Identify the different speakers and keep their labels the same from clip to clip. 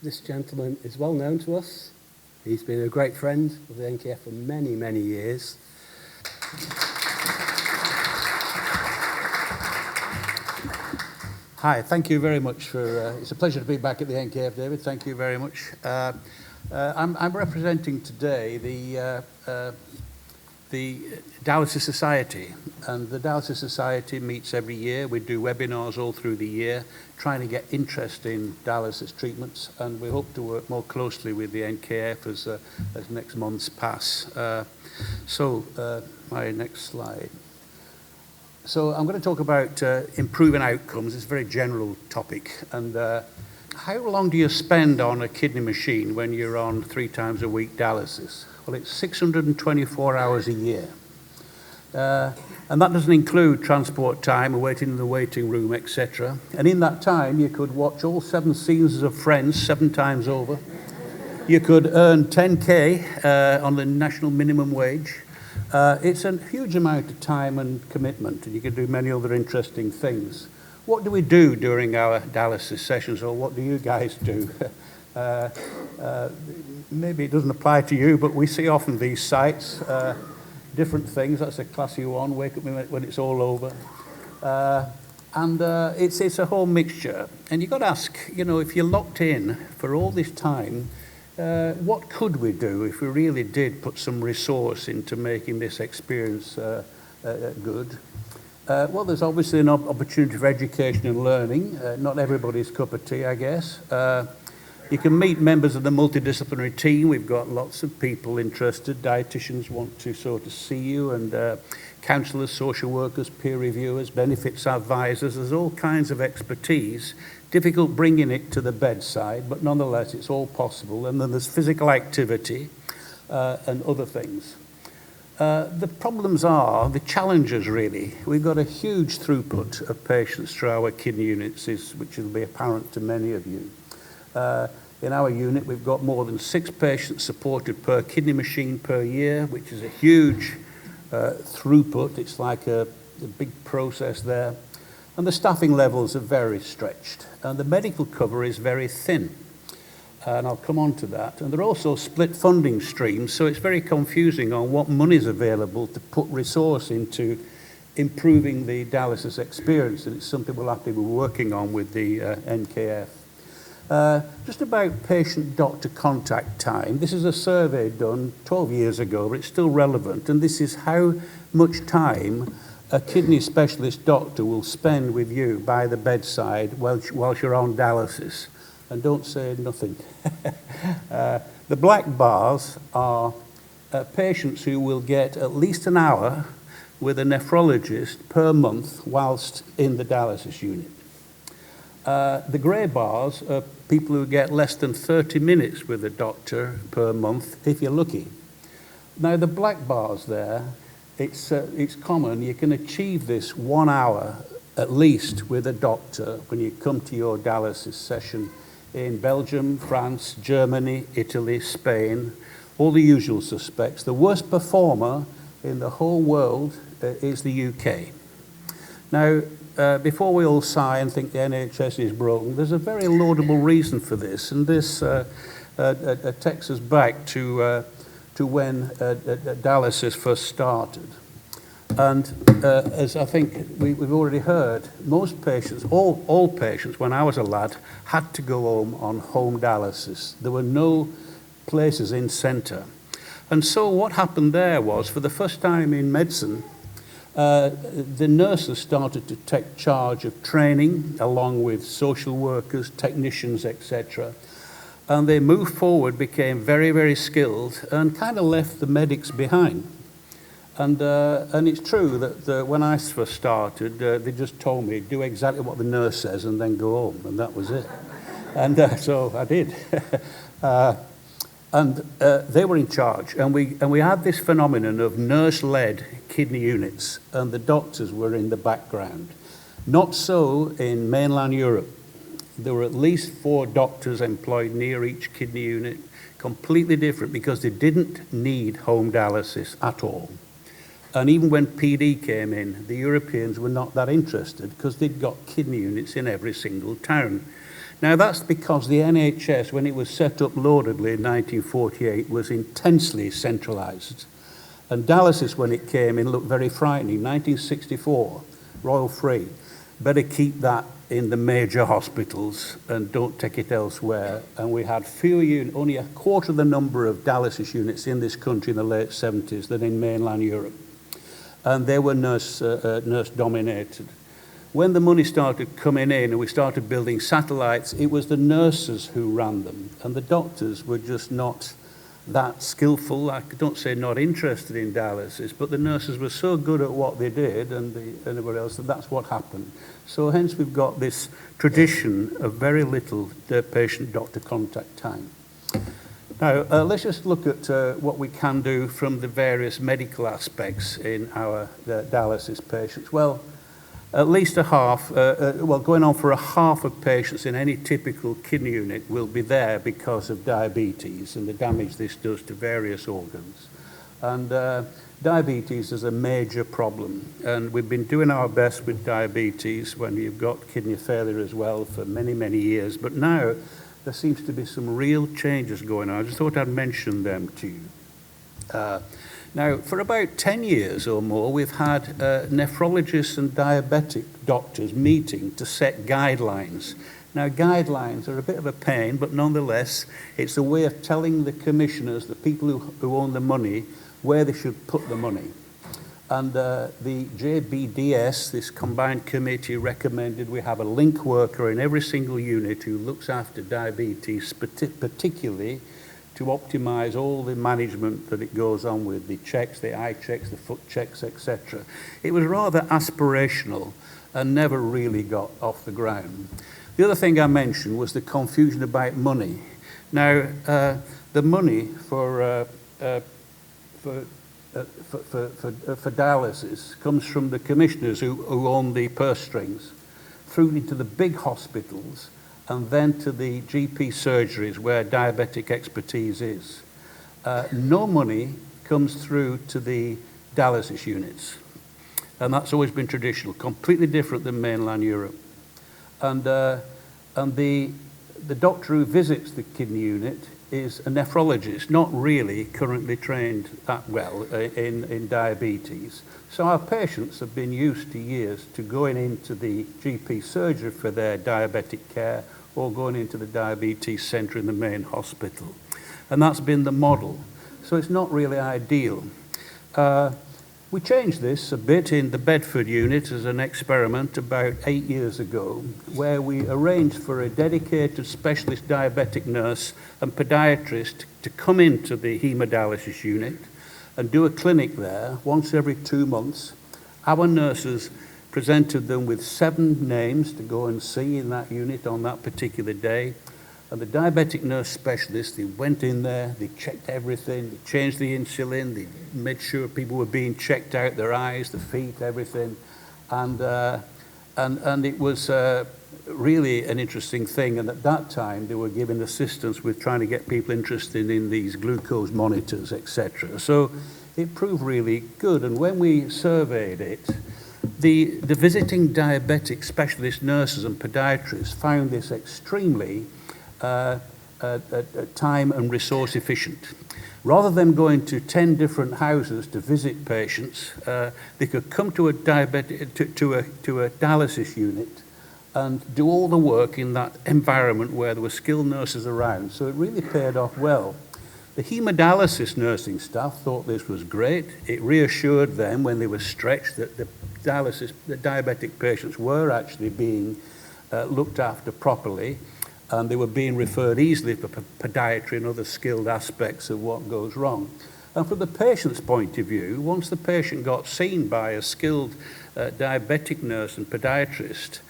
Speaker 1: This gentleman is well known to us. He's been a great friend of the NKF for many, many years.
Speaker 2: Hi, thank you very much for, it's a pleasure to be back at the NKF, David. Thank you very much. I'm representing today the Dialysis Society, and the Dialysis Society meets every year. We do webinars all through the year, trying to get interest in dialysis treatments, and we hope to work more closely with the NKF as next months pass. My next slide. So I'm going to talk about improving outcomes. It's a very general topic. And how long do you spend on a kidney machine when you're on 3 times a week dialysis? Well, it's 624 hours a year. And that doesn't include transport time, waiting in the waiting room, etc. And in that time, you could watch all 7 seasons of Friends 7 times over. You could earn 10K on the national minimum wage. It's a huge amount of time and commitment, and you can do many other interesting things. What do we do during our dialysis sessions, or what do you guys do? Maybe it doesn't apply to you, but we see often these sites, different things. That's a classy one, wake up when it's all over. It's a whole mixture. And you've got to ask, if you're locked in for all this time, what could we do if we really did put some resource into making this experience good? Well, there's obviously an opportunity for education and learning. Not everybody's cup of tea, I guess. You can meet members of the multidisciplinary team. We've got lots of people interested. Dietitians want to sort of see you, and counsellors, social workers, peer reviewers, benefits advisors. There's all kinds of expertise. Difficult bringing it to the bedside, but nonetheless, it's all possible. And then there's physical activity and other things. The problems are, the challenges really. We've got a huge throughput of patients through our kidney units, which will be apparent to many of you. In our unit, we've got more than 6 patients supported per kidney machine per year, which is a huge throughput. It's like a big process there. And the staffing levels are very stretched. And the medical cover is very thin. And I'll come on to that. And there are also split funding streams, so it's very confusing on what money is available to put resource into improving the dialysis experience. And it's something we'll have to be working on with the NKF. Just about patient-doctor contact time. This is a survey done 12 years ago, but it's still relevant. And this is how much time a kidney specialist doctor will spend with you by the bedside whilst you're on dialysis. And don't say nothing. The black bars are patients who will get at least an hour with a nephrologist per month whilst in the dialysis unit. The grey bars are people who get less than 30 minutes with a doctor per month, if you're lucky. Now, the black bars there, it's common. You can achieve this 1 hour at least with a doctor when you come to your dialysis session in Belgium, France, Germany, Italy, Spain, all the usual suspects. The worst performer in the whole world is the UK. Now, before we all sigh and think the NHS is broken, there's a very laudable reason for this, and this takes us back to when dialysis first started. And as I think we've already heard, most patients, all patients, when I was a lad, had to go home on home dialysis. There were no places in centre. And so what happened there was, for the first time in medicine, the nurses started to take charge of training, along with social workers, technicians, etc. And they moved forward, became very, very skilled, and kind of left the medics behind. And it's true that when I first started, they just told me, do exactly what the nurse says and then go home, and that was it. And so I did. They were in charge, and we had this phenomenon of nurse-led kidney units, and the doctors were in the background. Not so in mainland Europe. There were at least 4 doctors employed near each kidney unit, completely different, because they didn't need home dialysis at all. And even when PD came in, the Europeans were not that interested because they'd got kidney units in every single town. Now that's because the NHS, when it was set up laudably in 1948, was intensely centralised. And dialysis, when it came in, looked very frightening. 1964, Royal Free. Better keep that in the major hospitals and don't take it elsewhere. And we had only a quarter of the number of dialysis units in this country in the late 70s than in mainland Europe. And they were nurse dominated. When the money started coming in and we started building satellites, it was the nurses who ran them. And the doctors were just not that skillful. I don't say not interested in dialysis, but the nurses were so good at what they did and everywhere else that that's what happened. So hence we've got this tradition of very little patient-doctor contact time. Now, let's just look at what we can do from the various medical aspects in our dialysis patients. Well, at least a half, going on for a half of patients in any typical kidney unit will be there because of diabetes and the damage this does to various organs. And diabetes is a major problem. And we've been doing our best with diabetes when you've got kidney failure as well for many, many years. But now there seems to be some real changes going on. I just thought I'd mention them to you. Now, for about 10 years or more, we've had nephrologists and diabetic doctors meeting to set guidelines. Now, guidelines are a bit of a pain, but nonetheless, it's a way of telling the commissioners, the people who own the money, where they should put the money. And the JBDS, this combined committee, recommended we have a link worker in every single unit who looks after diabetes, particularly to optimize all the management that it goes on with, the checks, the eye checks, the foot checks, etc. It was rather aspirational and never really got off the ground. The other thing I mentioned was the confusion about money. Now, the money for dialysis comes from the commissioners who own the purse strings, through into the big hospitals, and then to the GP surgeries where diabetic expertise is. No money comes through to the dialysis units. And that's always been traditional, completely different than mainland Europe. And the doctor who visits the kidney unit is a nephrologist, not really currently trained that well in diabetes. So our patients have been used to years to going into the GP surgery for their diabetic care or going into the diabetes centre in the main hospital. And that's been the model. So it's not really ideal. We changed this a bit in the Bedford unit as an experiment about 8 years ago, where we arranged for a dedicated specialist diabetic nurse and podiatrist to come into the hemodialysis unit and do a clinic there once every 2 months. Our nurses presented them with 7 names to go and see in that unit on that particular day. And the diabetic nurse specialist, they went in there, they checked everything, they changed the insulin, they made sure people were being checked out, their eyes, the feet, everything. And it was really an interesting thing. And at that time, they were giving assistance with trying to get people interested in these glucose monitors, etc. So it proved really good. And when we surveyed it, the visiting diabetic specialist nurses and podiatrists found this extremely time and resource efficient. Rather than going to 10 different houses to visit patients, they could come to a dialysis unit and do all the work in that environment where there were skilled nurses around. So it really paid off well. The hemodialysis nursing staff thought this was great. It reassured them when they were stretched that the diabetic patients were actually being looked after properly, and they were being referred easily for podiatry and other skilled aspects of what goes wrong. And from the patient's point of view, once the patient got seen by a skilled diabetic nurse and podiatrist,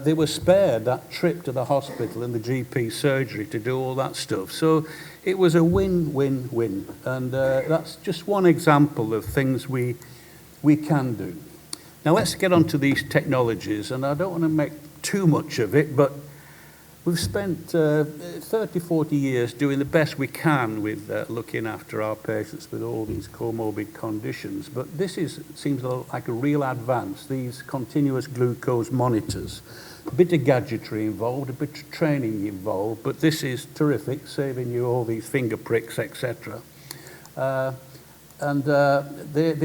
Speaker 2: they were spared that trip to the hospital and the GP surgery to do all that stuff. So it was a win-win-win. And that's just one example of things we can do. Now let's get on to these technologies. And I don't want to make too much of it, but We've spent 30, 40 years doing the best we can with looking after our patients with all these comorbid conditions, but this seems like a real advance, these continuous glucose monitors. A bit of gadgetry involved, a bit of training involved, but this is terrific, saving you all these finger pricks, etc. They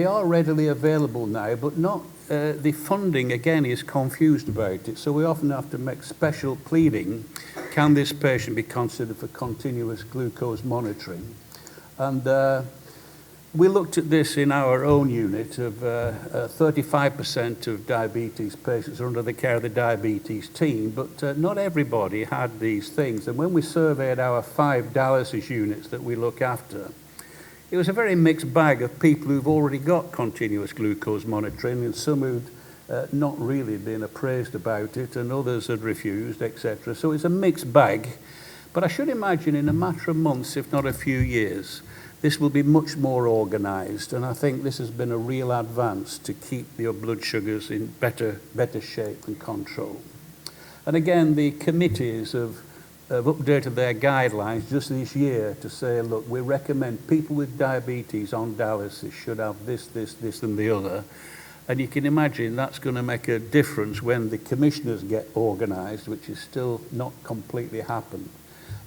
Speaker 2: are readily available now, but not the funding, again, is confused about it. So we often have to make special pleading. Can this patient be considered for continuous glucose monitoring? And we looked at this in our own unit of 35% of diabetes patients are under the care of the diabetes team, but not everybody had these things. And when we surveyed our 5 dialysis units that we look after, it was a very mixed bag of people who've already got continuous glucose monitoring and some who'd not really been appraised about it and others had refused, etc. So it's a mixed bag. But I should imagine in a matter of months, if not a few years, this will be much more organised. And I think this has been a real advance to keep your blood sugars in better shape and control. And again, the committees have updated their guidelines just this year to say, look, we recommend people with diabetes on dialysis should have this, and the other. And you can imagine that's going to make a difference when the commissioners get organised, which is still not completely happened,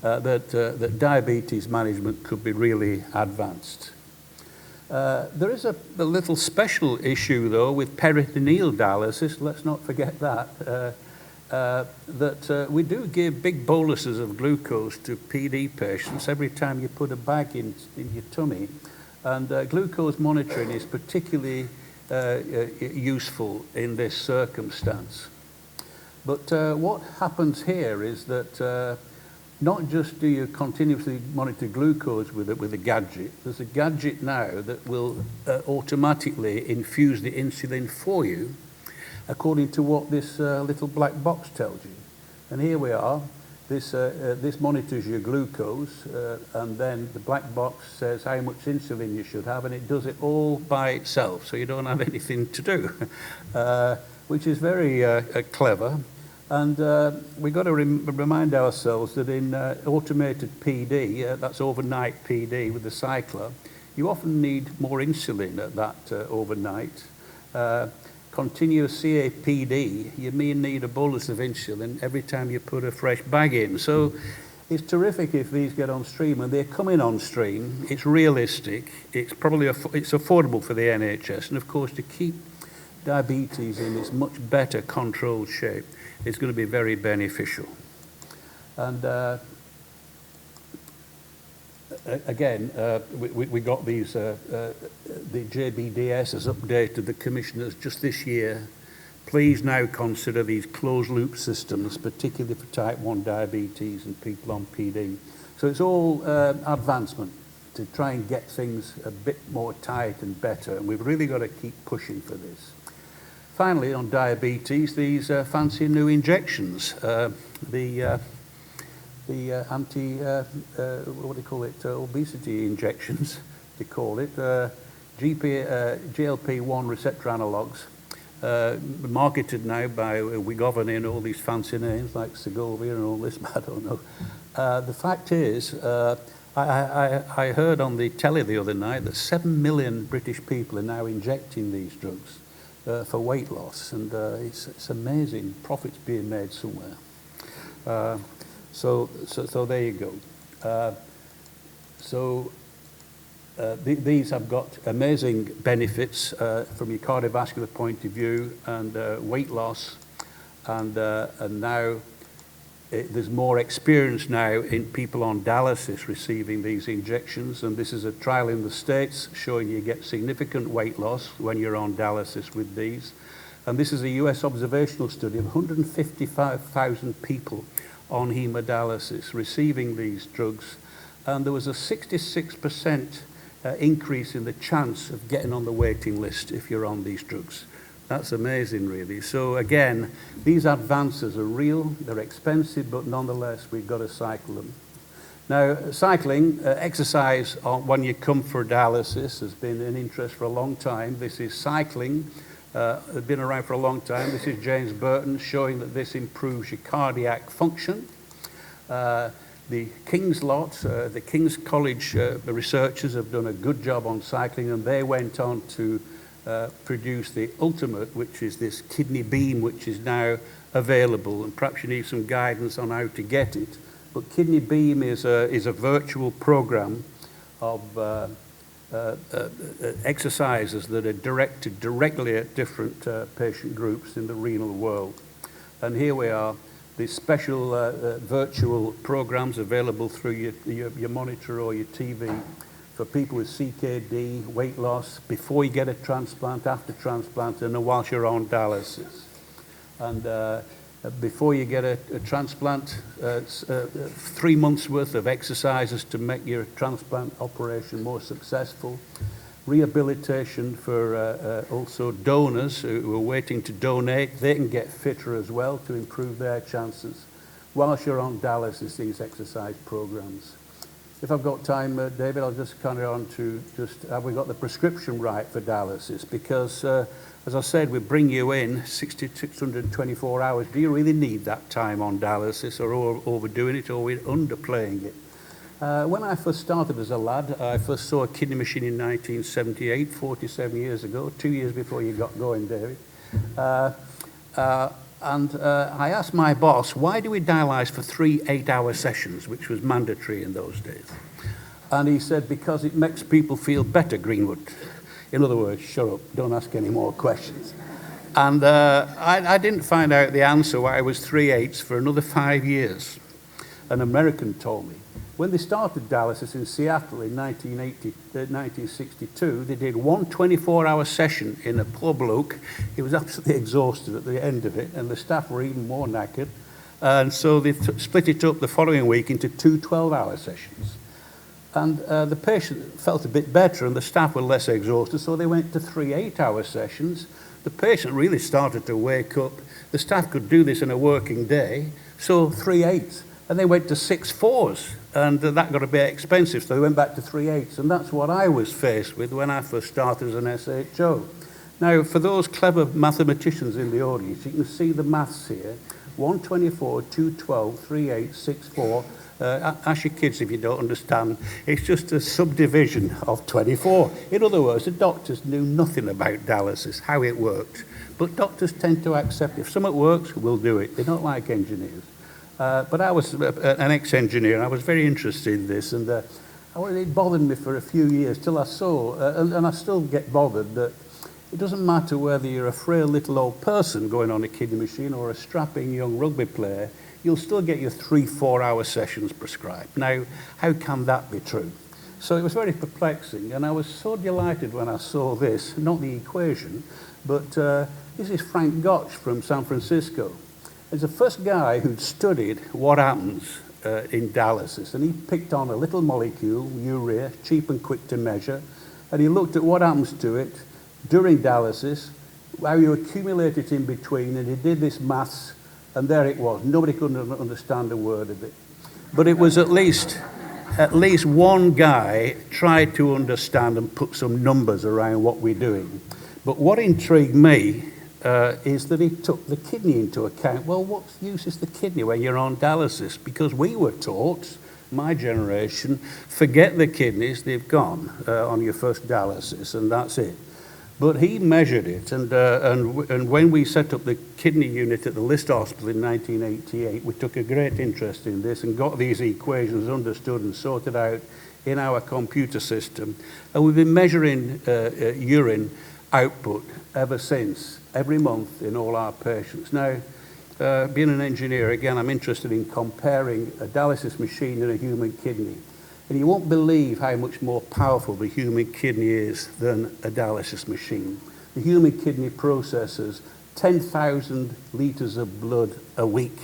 Speaker 2: that diabetes management could be really advanced. There is a little special issue, though, with peritoneal dialysis. Let's not forget that. We do give big boluses of glucose to PD patients every time you put a bag in your tummy. And glucose monitoring is particularly useful in this circumstance. But what happens here is that not just do you continuously monitor glucose with a gadget, there's a gadget now that will automatically infuse the insulin for you according to what this little black box tells you. And here we are. This monitors your glucose, and then the black box says how much insulin you should have, and it does it all by itself, so you don't have anything to do, which is very clever. And we've got to remind ourselves that in automated PD, that's overnight PD with the cycler, you often need more insulin at that overnight. Continuous CAPD, you may need a bolus of insulin every time you put a fresh bag in. So it's terrific if these get on stream, and they're coming on stream. It's realistic. It's probably it's affordable for the NHS, and of course to keep diabetes in its much better controlled shape, it's going to be very beneficial. And again, we got these, the JBDS has updated the commissioners just this year. Please now consider these closed loop systems, particularly for type 1 diabetes and people on PD. So it's all advancement to try and get things a bit more tight and better, and we've really got to keep pushing for this. Finally, on diabetes, these fancy new injections, the what do you call it, obesity injections, they call it, GLP-1 receptor analogues, marketed now by Wegovy and all these fancy names like Segovia and all this, I don't know. The fact is, I heard on the telly the other night that 7 million British people are now injecting these drugs for weight loss, and it's amazing profits being made somewhere. So there you go. These have got amazing benefits from your cardiovascular point of view and weight loss, and now there's more experience now in people on dialysis receiving these injections, and this is a trial in the States showing you get significant weight loss when you're on dialysis with these. And this is a US observational study of 155,000 people on hemodialysis receiving these drugs, and there was a 66% increase in the chance of getting on the waiting list if you're on these drugs. That's amazing, really. So again, these advances are real, they're expensive, but nonetheless we've got to cycle them. Now, cycling, exercise when you come for dialysis has been an interest for a long time. This is cycling. It's been around for a long time. This is James Burton showing that this improves your cardiac function. The King's lot, the King's College researchers have done a good job on cycling, and they went on to produce the ultimate, which is this kidney beam, which is now available, and perhaps you need some guidance on how to get it. But kidney beam is a virtual program of exercises that are directed directly at different patient groups in the renal world. And here we are, these special virtual programs available through your monitor or your TV for people with CKD, weight loss, before you get a transplant, after transplant, and whilst you're on dialysis. And before you get a transplant, 3 months worth of exercises to make your transplant operation more successful. Rehabilitation for also donors who are waiting to donate. They can get fitter as well to improve their chances. Whilst you're on dialysis, these exercise programs. If I've got time, David, I'll just carry on to just, have we got the prescription right for dialysis? Because, as I said, we bring you in 624 hours. Do you really need that time on dialysis, or overdoing it, or we're underplaying it? When I first started as a lad, I first saw a kidney machine in 1978, 47 years ago, 2 years before you got going, David. I asked my boss, why do we dialyse for 3 8-hour sessions, which was mandatory in those days? And he said, because it makes people feel better, Greenwood. In other words, shut up, don't ask any more questions. And I didn't find out the answer why it was 3 8s for another 5 years. An American told me. When they started dialysis in Seattle in 1962, they did one 24-hour session in a poor bloke. He was absolutely exhausted at the end of it, and the staff were even more knackered. And so they split it up the following week into 2 12-hour sessions. And the patient felt a bit better, and the staff were less exhausted, so they went to 3 8-hour sessions. The patient really started to wake up. The staff could do this in a working day, so 3 8s. And they went to 6 4s, and that got a bit expensive, so they went back to 3 8s. And that's what I was faced with when I first started as an SHO. Now, for those clever mathematicians in the audience, you can see the maths here. 124, 212, 3 8, 6 4. Ask your kids if you don't understand. It's just a subdivision of 24. In other words, the doctors knew nothing about dialysis, how it worked. But doctors tend to accept if something works, we'll do it. They don't like engineers. But I was an ex-engineer, and I was very interested in this, and it bothered me for a few years till I saw, and I still get bothered, that it doesn't matter whether you're a frail little old person going on a kidney machine or a strapping young rugby player, you'll still get your 3 4-hour sessions prescribed. Now, how can that be true? So it was very perplexing, and I was so delighted when I saw this, not the equation, but this is Frank Gotch from San Francisco. He's the first guy who'd studied what happens in dialysis, and he picked on a little molecule, urea, cheap and quick to measure, and he looked at what happens to it during dialysis, how you accumulate it in between, and he did this maths, and there it was. Nobody could understand a word of it. But it was at least one guy tried to understand and put some numbers around what we're doing. But what intrigued me is that he took the kidney into account. Well, what use is the kidney when you're on dialysis? Because we were taught, my generation, forget the kidneys, they've gone on your first dialysis, and that's it. But he measured it, and when we set up the kidney unit at the List Hospital in 1988, we took a great interest in this and got these equations understood and sorted out in our computer system. And we've been measuring urine output ever since, every month in all our patients. Now, being an engineer, again, I'm interested in comparing a dialysis machine and a human kidney. And you won't believe how much more powerful the human kidney is than a dialysis machine. The human kidney processes 10,000 litres of blood a week.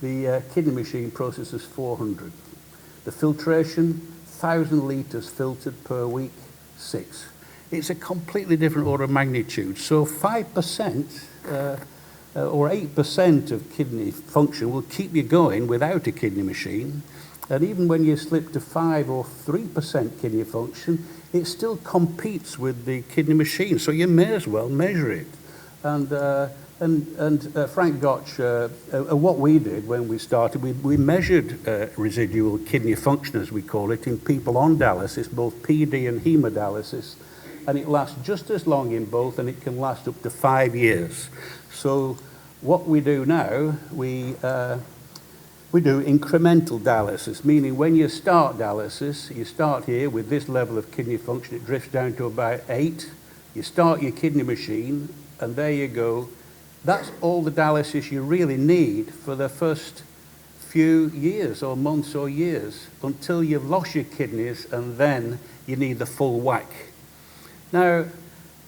Speaker 2: The kidney machine processes 400. The filtration, 1,000 litres filtered per week, 6. It's a completely different order of magnitude. So 5% or 8% of kidney function will keep you going without a kidney machine. And even when you slip to 5 or 3% kidney function, it still competes with the kidney machine. So you may as well measure it. And Frank Gotch, what we did when we started, we measured residual kidney function, as we call it, in people on dialysis, both PD and hemodialysis, and it lasts just as long in both, and it can last up to 5 years. So what we do now, we do incremental dialysis, meaning when you start dialysis, you start here with this level of kidney function, it drifts down to about 8, you start your kidney machine, and there you go. That's all the dialysis you really need for the first few years or months or years until you've lost your kidneys, and then you need the full whack. Now,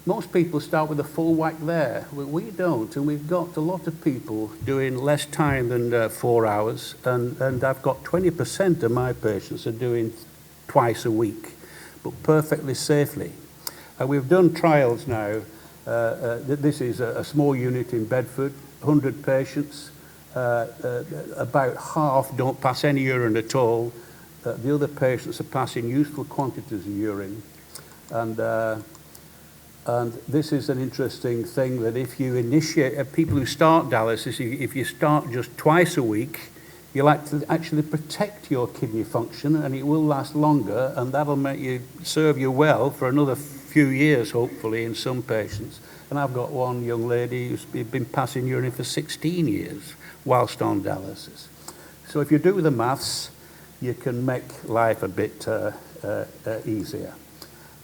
Speaker 2: most people start with a full whack there, but we don't, and we've got a lot of people doing less time than 4 hours, and I've got 20% of my patients are doing twice a week, but perfectly safely. We've done trials now. This is a small unit in Bedford, 100 patients. About half don't pass any urine at all. The other patients are passing useful quantities of urine. And this is an interesting thing, that if you initiate, people who start dialysis, if you start just twice a week, you'll actually protect your kidney function, and it will last longer, and that'll serve you well for another few years, hopefully, in some patients. And I've got one young lady who's been passing urine for 16 years whilst on dialysis. So if you do the maths, you can make life a bit easier.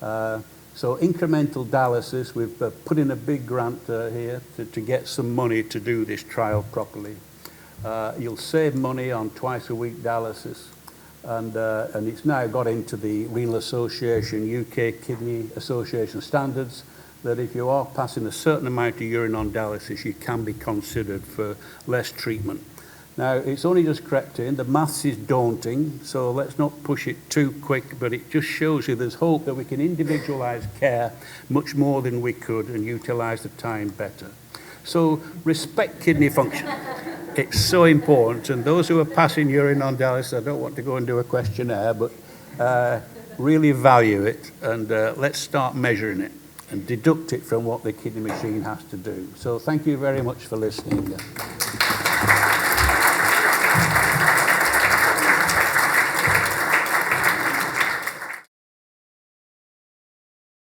Speaker 2: So incremental dialysis, we've put in a big grant here to get some money to do this trial properly. You'll save money on twice a week dialysis, and it's now got into the Renal Association, UK Kidney Association standards, that if you are passing a certain amount of urine on dialysis, you can be considered for less treatment. Now, it's only just crept in. The maths is daunting, so let's not push it too quick, but it just shows you there's hope that we can individualise care much more than we could and utilise the time better. So respect kidney function. It's so important, and those who are passing urine on dialysis, I don't want to go and do a questionnaire, but really value it, and let's start measuring it and deduct it from what the kidney machine has to do. So thank you very much for listening.